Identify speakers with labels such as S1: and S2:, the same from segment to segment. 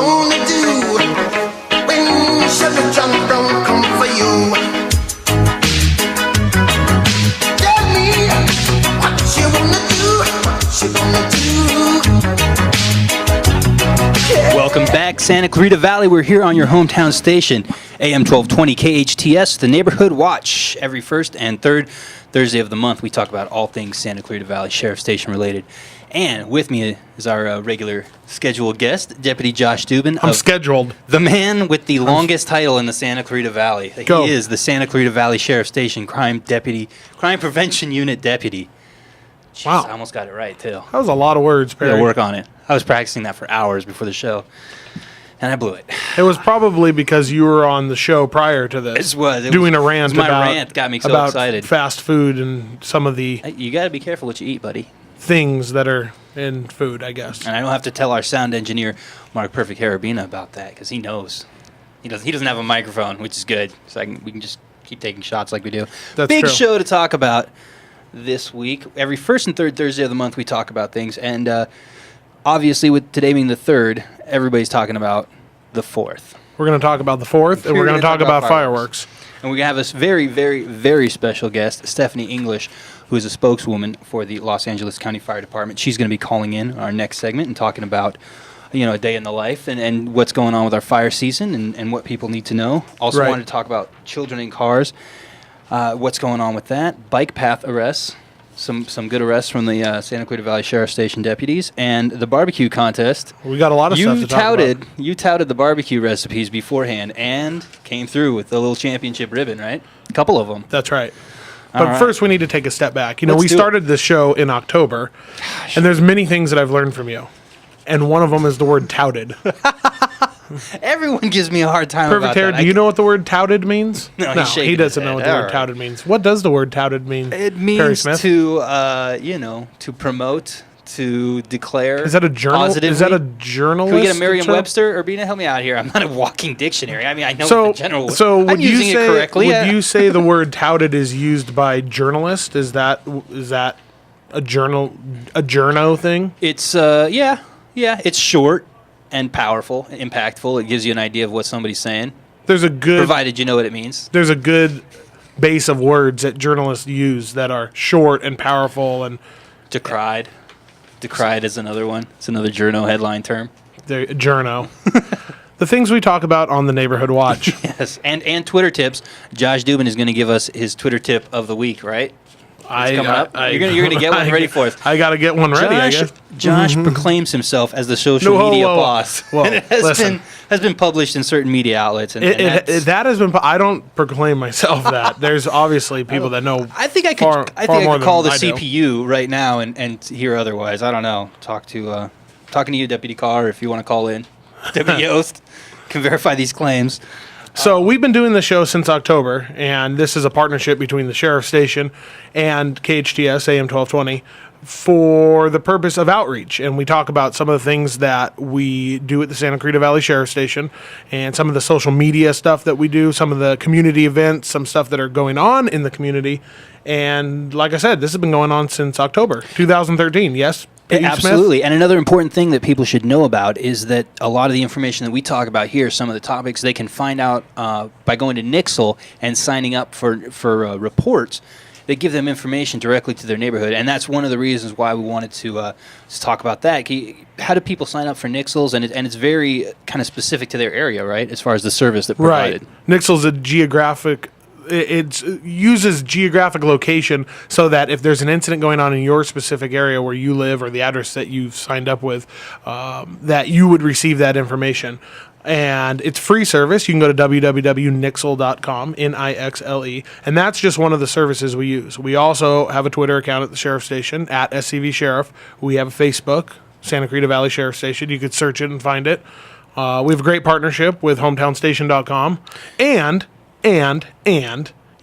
S1: gonna do when Chevy John Brown come for you? Tell me what you wanna do, what you gonna do. Yeah.
S2: Welcome back, Santa Clarita Valley. We're here on your hometown station, AM 1220 KHTS, the Neighborhood Watch. Every first and third Thursday of the month, we talk about all things Santa Clarita Valley Sheriff Station related. And with me is our regular scheduled guest, Deputy Josh Dubin.
S3: I'm scheduled.
S2: The man with the longest title in the Santa Clarita Valley.
S3: Go.
S2: He is the Santa Clarita Valley Sheriff Station Crime Prevention Unit Deputy. Jeez,
S3: Wow.
S2: I almost got it right, too.
S3: That was a lot of words,
S2: I
S3: Perry.
S2: gotta work on it. I was practicing that for hours before the show, and I blew it.
S3: It was probably because you were on the show prior to this. Doing a rant
S2: my
S3: about,
S2: rant got me so
S3: about
S2: excited.
S3: fast food and some of the
S2: You got to be careful what you eat, buddy.
S3: things that are in food, I guess.
S2: And I don't have to tell our sound engineer, Mark Perfect Harabina, about that because he knows. He doesn't have a microphone, which is good. So we can just keep taking shots like we do.
S3: That's
S2: Big
S3: true.
S2: show to talk about this week. Every first and third Thursday of the month, we talk about things. And obviously, with today being the third, everybody's talking about the fourth.
S3: We're going to talk about the 4th, and we're going to talk about fireworks.
S2: And we're going to have this very, very, very special guest, Stephanie English, who is a spokeswoman for the Los Angeles County Fire Department. She's going to be calling in our next segment and talking about, a day in the life and what's going on with our fire season and what people need to know. Also
S3: Right.
S2: wanted to talk about children in cars, what's going on with that, bike path arrests, some good arrests from the Santa Clarita Valley Sheriff Station deputies, and the barbecue contest.
S3: We got a lot of stuff to talk about.
S2: You touted the barbecue recipes beforehand and came through with the little championship ribbon, right? A couple of them.
S3: That's right.
S2: All
S3: But
S2: right.
S3: first, we need to take a step back.
S2: Let's
S3: We
S2: do it.
S3: started this show in October, and there's many things that I've learned from you. And one of them is the word touted.
S2: Everyone gives me a hard time
S3: Perfect
S2: about
S3: Hair,
S2: that.
S3: do you know what the word touted means?
S2: No, he's shaking
S3: he doesn't
S2: his
S3: know what
S2: head.
S3: the
S2: All
S3: word
S2: right.
S3: touted means. What does the word touted mean?
S2: It
S3: Perry
S2: means
S3: Smith?
S2: to promote, to declare.
S3: Is that a journal?
S2: Positively.
S3: Is that a journalist?
S2: Can we get a Merriam-Webster? Urbina, help me out here. I'm not a walking dictionary. I mean, I know
S3: So,
S2: what the general.
S3: so
S2: I'm
S3: would you
S2: using
S3: say?
S2: it correctly.
S3: Would
S2: Yeah.
S3: you say the word touted is used by journalists? Is that a journo thing?
S2: It's yeah. It's short and powerful, impactful. It gives you an idea of what somebody's saying,
S3: There's a good
S2: provided you know what it means.
S3: there's a good base of words that journalists use that are short and powerful, and
S2: Decried. Decried is another one. It's another journo headline term.
S3: they're journo. The things we talk about on the Neighborhood Watch.
S2: Yes, and Twitter tips. Josh Dubin is going to give us his Twitter tip of the week, right? Coming up. You're gonna get one ready for us.
S3: I got to get one ready, I guess.
S2: Josh proclaims himself as the social
S3: No, whoa,
S2: media
S3: whoa,
S2: boss.
S3: whoa.
S2: And it
S3: Listen.
S2: has been published in certain media outlets. And
S3: That has been. I don't proclaim myself that. There's obviously people that know.
S2: I think I could.
S3: far
S2: I
S3: more
S2: could call the
S3: than I do.
S2: CPU right now and hear otherwise. I don't know. Talking to you, Deputy Carr, if you want to call in. Deputy Yost can verify these claims.
S3: So we've been doing the show since October, and this is a partnership between the Sheriff Station and KHTS AM 1220 for the purpose of outreach. And we talk about some of the things that we do at the Santa Clarita Valley Sheriff Station and some of the social media stuff that we do, some of the community events, some stuff that are going on in the community. And like I said, this has been going on since October 2013. Yes? Pete Smith?
S2: Absolutely. And another important thing that people should know about is that a lot of the information that we talk about here, some of the topics, they can find out by going to Nixle and signing up for reports. They give them information directly to their neighborhood, and that's one of the reasons why we wanted to talk about that. How do people sign up for Nixles? And it's very kind of specific to their area, right, as far as the service that provided.
S3: Right. Nixle's a geographic. It uses geographic location so that if there's an incident going on in your specific area where you live or the address that you've signed up with, that you would receive that information. And it's free service. You can go to www.nixle.com, Nixle, and that's just one of the services we use. We also have a Twitter account at the Sheriff Station, at SCV Sheriff. We have a Facebook, Santa Clarita Valley Sheriff Station. You could search it and find it. We have a great partnership with hometownstation.com. And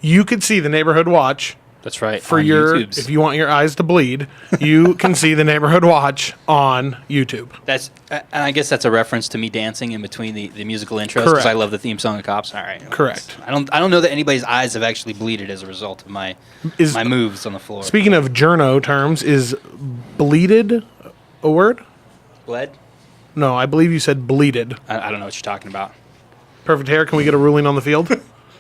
S3: you could see the Neighborhood Watch.
S2: That's right.
S3: For
S2: on
S3: your,
S2: YouTube's.
S3: if you want your eyes to bleed, you can see the Neighborhood Watch on YouTube.
S2: That's, and I guess that's a reference to me dancing in between the musical intros because
S3: Correct.
S2: I love the theme song of Cops. All right.
S3: Correct.
S2: I don't know that anybody's eyes have actually bleeded as a result of my moves on the floor.
S3: Speaking of journo terms, is bleeded a word?
S2: Bled?
S3: No, I believe you said bleeded.
S2: I don't know what you're talking about.
S3: Perfect hair. Can we get a ruling on the field?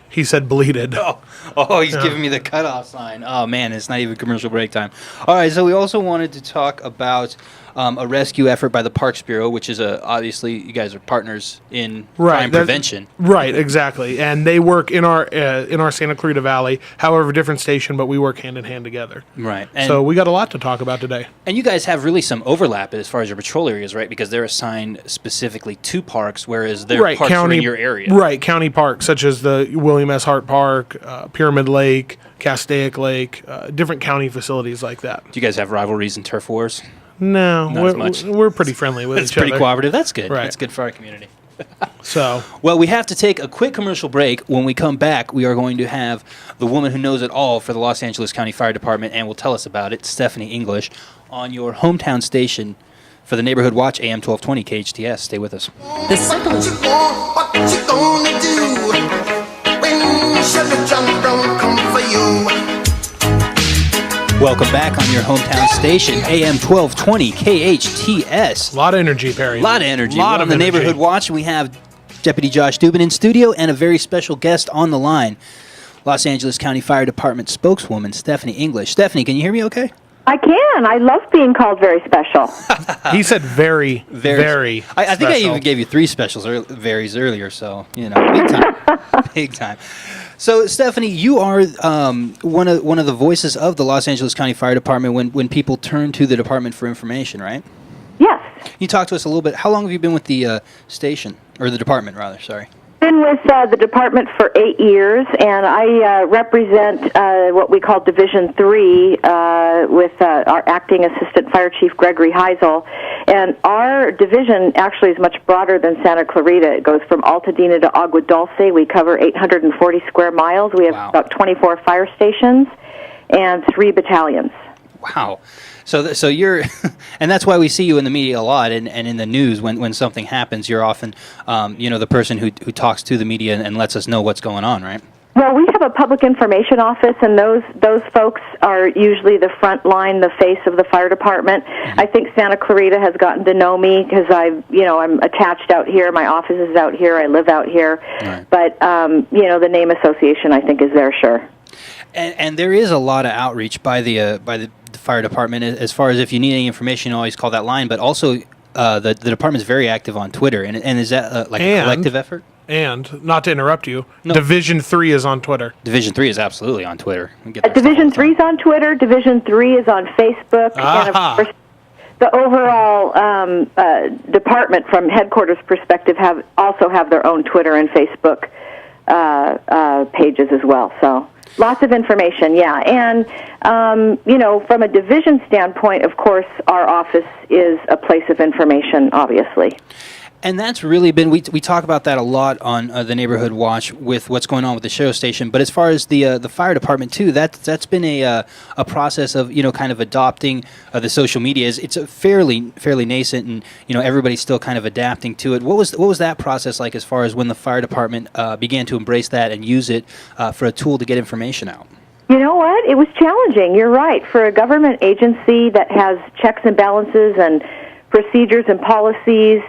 S3: He said bleeded.
S2: Oh, he's giving me the cutoff sign. Oh, man, it's not even commercial break time. All right, so we also wanted to talk about a rescue effort by the Parks Bureau, which is obviously you guys are partners in crime prevention.
S3: Right, exactly. And they work in our Santa Clarita Valley, however, different station, but we work hand in hand together.
S2: Right.
S3: So we got a lot to talk about today.
S2: And you guys have really some overlap as far as your patrol areas, right? Because they're assigned specifically to parks, whereas their parks are in your area.
S3: Right, county parks, such as the William S. Hart Park, Pyramid Lake, Castaic Lake, different county facilities like that.
S2: Do you guys have rivalries and turf wars?
S3: No,
S2: Not as much.
S3: We're pretty friendly with each other.
S2: It's pretty cooperative. That's good.
S3: Right.
S2: That's good for our community.
S3: So,
S2: well, we have to take a quick commercial break. When we come back, we are going to have the woman who knows it all for the Los Angeles County Fire Department and will tell us about it, Stephanie English, on your hometown station for the Neighborhood Watch, AM 1220 KHTS. Stay with us.
S1: What you want, what you gonna do when Chevy John Brown come for you?
S2: Welcome back on your hometown station, AM 1220 KHTS.
S3: a lot of energy, Perry.
S2: A lot of energy.
S3: Lot
S2: We're
S3: of
S2: on the
S3: energy.
S2: Neighborhood Watch, and we have Deputy Josh Dubin in studio and a very special guest on the line, Los Angeles County Fire Department spokeswoman Stephanie English. Stephanie, can you hear me okay?
S4: I can. I love being called very special.
S3: He said very
S2: I think I
S3: special.
S2: even gave you 3 specials varies earlier, so, big time. Big time. So, Stephanie, you are one of the voices of the Los Angeles County Fire Department when people turn to the department for information, right?
S4: Yes.
S2: Can you talk to us a little bit? How long have you been with the station, or the department, rather, sorry?
S4: Been with the department for 8 years, and I represent what we call Division 3 with our acting assistant fire chief Gregory Heisel. And our division actually is much broader than Santa Clarita. It goes from Altadena to Agua Dulce. We cover 840 square miles. We have about 24 fire stations and 3 battalions.
S2: Wow. So you're, and that's why we see you in the media a lot, and in the news when something happens, you're often, the person who talks to the media and lets us know what's going on, right?
S4: Well, we have a public information office, and those folks are usually the front line, the face of the fire department. Mm-hmm. I think Santa Clarita has gotten to know me because I'm attached out here. My office is out here. I live out here. Right. But the name association, I think, is there, sure.
S2: And there is a lot of outreach by the fire department as far as if you need any information, you always call that line. But also, the department is very active on Twitter, and is that a collective effort?
S3: And not to interrupt you,
S2: No.
S3: Division 3 is on Twitter.
S2: Division 3 is absolutely on Twitter.
S4: Division 3 is on Twitter. Division 3 is on Facebook. And of course, the overall department, from headquarters perspective, also have their own Twitter and Facebook pages as well. So lots of information, yeah. And from a division standpoint, of course, our office is a place of information, obviously.
S2: And that's really been, we talk about that a lot on the Neighborhood Watch with what's going on with the show station. But as far as the fire department too, that's been a process of kind of adopting the social media. It's a fairly nascent, and everybody's still kind of adapting to it. What was that process like as far as when the fire department began to embrace that and use it for a tool to get information out?
S4: You know what? It was challenging. You're right. For a government agency that has checks and balances and procedures and policies,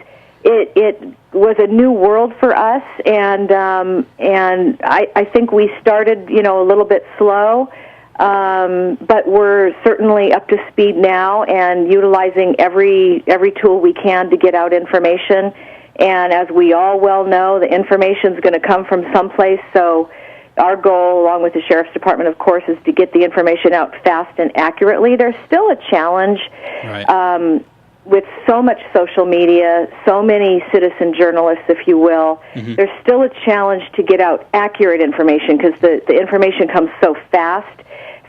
S4: it was a new world for us, and I think we started a little bit slow, but we're certainly up to speed now and utilizing every tool we can to get out information. And as we all well know, the information's going to come from someplace, so our goal, along with the Sheriff's Department, of course, is to get the information out fast and accurately. There's still a challenge. Right. With so much social media, so many citizen journalists, if you will, mm-hmm. There's still a challenge to get out accurate information because the information comes so fast.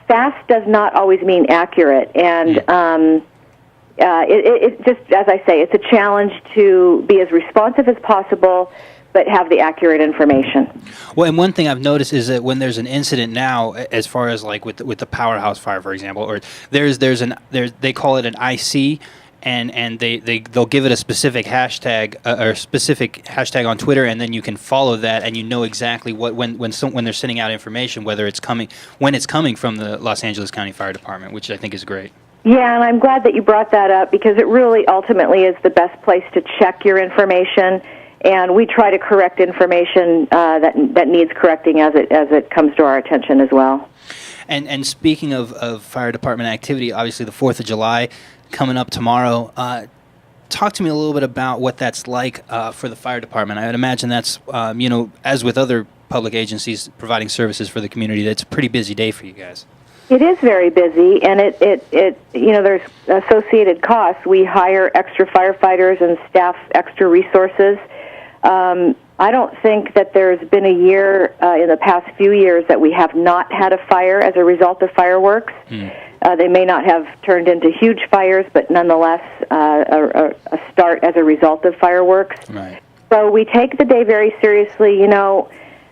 S4: Fast does not always mean accurate, and it just, as I say, it's a challenge to be as responsive as possible, but have the accurate information.
S2: Well, and one thing I've noticed is that when there's an incident now, as far as like with the Powerhouse Fire, for example, or they call it an IC. And they'll give it a specific hashtag or specific hashtag on Twitter, and then you can follow that, and exactly when they're sending out information, when it's coming from the Los Angeles County Fire Department, which I think is great.
S4: Yeah, and I'm glad that you brought that up because it really ultimately is the best place to check your information, and we try to correct information that needs correcting as it comes to our attention as well.
S2: And speaking of fire department activity, obviously the 4th of July coming up tomorrow. Talk to me a little bit about what that's like for the fire department. I would imagine that's, as with other public agencies providing services for the community, that's a pretty busy day for you guys.
S4: It is very busy, and it there's associated costs. We hire extra firefighters and staff extra resources. I don't think that there's been a year in the past few years that we have not had a fire as a result of fireworks. They may not have turned into huge fires, but nonetheless a start as a result of fireworks.
S2: Right.
S4: So we take the day very seriously.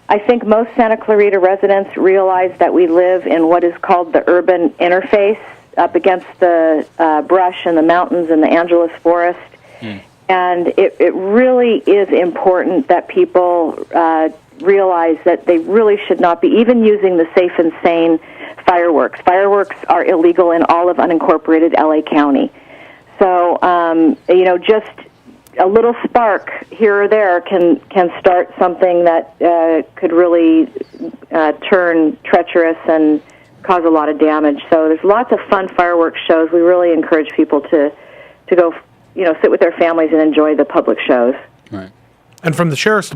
S4: I think most Santa Clarita residents realize that we live in what is called the urban interface up against the brush and the mountains and the Angeles Forest. And it really is important that people realize that they really should not be even using the safe and sane fireworks. Fireworks are illegal in all of unincorporated LA County. So, just a little spark here or there can start something that could really turn treacherous and cause a lot of damage. So there's lots of fun fireworks shows. We really encourage people to go, sit with their families and enjoy the public shows.
S2: Right.
S3: And from the sheriff's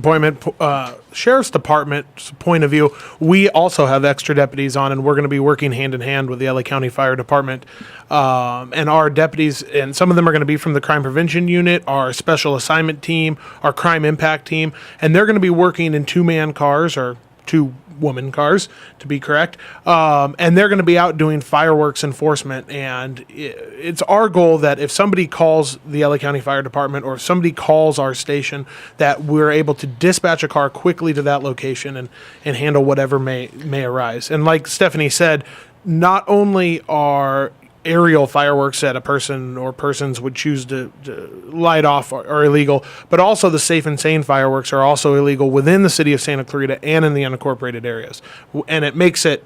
S3: department's point of view, we also have extra deputies on, and we're going to be working hand in hand with the LA County Fire Department. And our deputies, and some of them are going to be from the Crime Prevention Unit, our Special Assignment Team, our Crime Impact Team, and they're going to be working in two-man cars, or two-woman cars, to be correct. And they're going to be out doing fireworks enforcement. And it's our goal that if somebody calls the LA County Fire Department or if somebody calls our station, that we're able to dispatch a car quickly to that location and handle whatever may arise. And like Stephanie said, not only are aerial fireworks that a person or persons would choose to light off are illegal, but also the safe and sane fireworks are also illegal within the city of Santa Clarita and in the unincorporated areas. And it makes it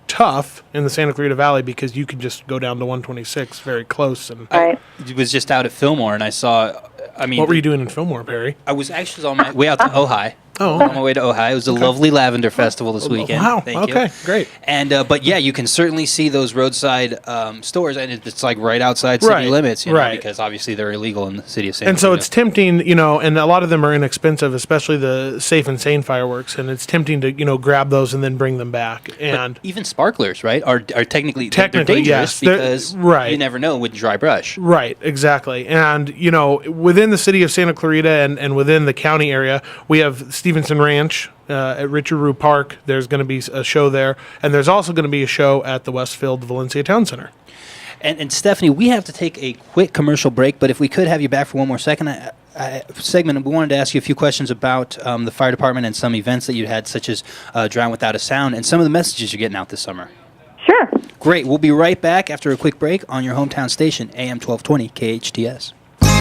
S3: tough in the Santa Clarita Valley because you can just go down to 126 very close. And
S4: Right.
S2: I was just out at Fillmore, and I saw,
S3: what were you doing in Fillmore, Perry?
S2: I was actually on my way out to Ojai.
S3: Oh,
S2: On my way to Ojai. It was a lovely lavender festival this weekend.
S3: Wow.
S2: Thank you.
S3: Okay, great.
S2: And but yeah, you can certainly see those roadside stores, and it's like right outside city
S3: Right,
S2: limits,
S3: right.
S2: because obviously they're illegal in the city of Santa
S3: And so
S2: Clarita.
S3: it's tempting, and a lot of them are inexpensive, especially the safe and sane fireworks. And it's tempting to, grab those and then bring them back. And
S2: even sparklers, right, are technically they're
S3: Technically,
S2: dangerous
S3: yes. They're-
S2: because
S3: right.
S2: you never know with dry brush.
S3: right, exactly. And, within the city of Santa Clarita and within the county area, we have Stevenson Ranch at Richard Rue Park. There's going to be a show there. And there's also going to be a show at the Westfield Valencia Town Center.
S2: And Stephanie, we have to take a quick commercial break, but if we could have you back for one more segment, we wanted to ask you a few questions about the fire department and some events that you had, such as Drown Without a Sound, and some of the messages you're getting out this summer.
S4: Sure.
S2: Great. We'll be right back after a quick break on your hometown station, AM 1220 KHTS.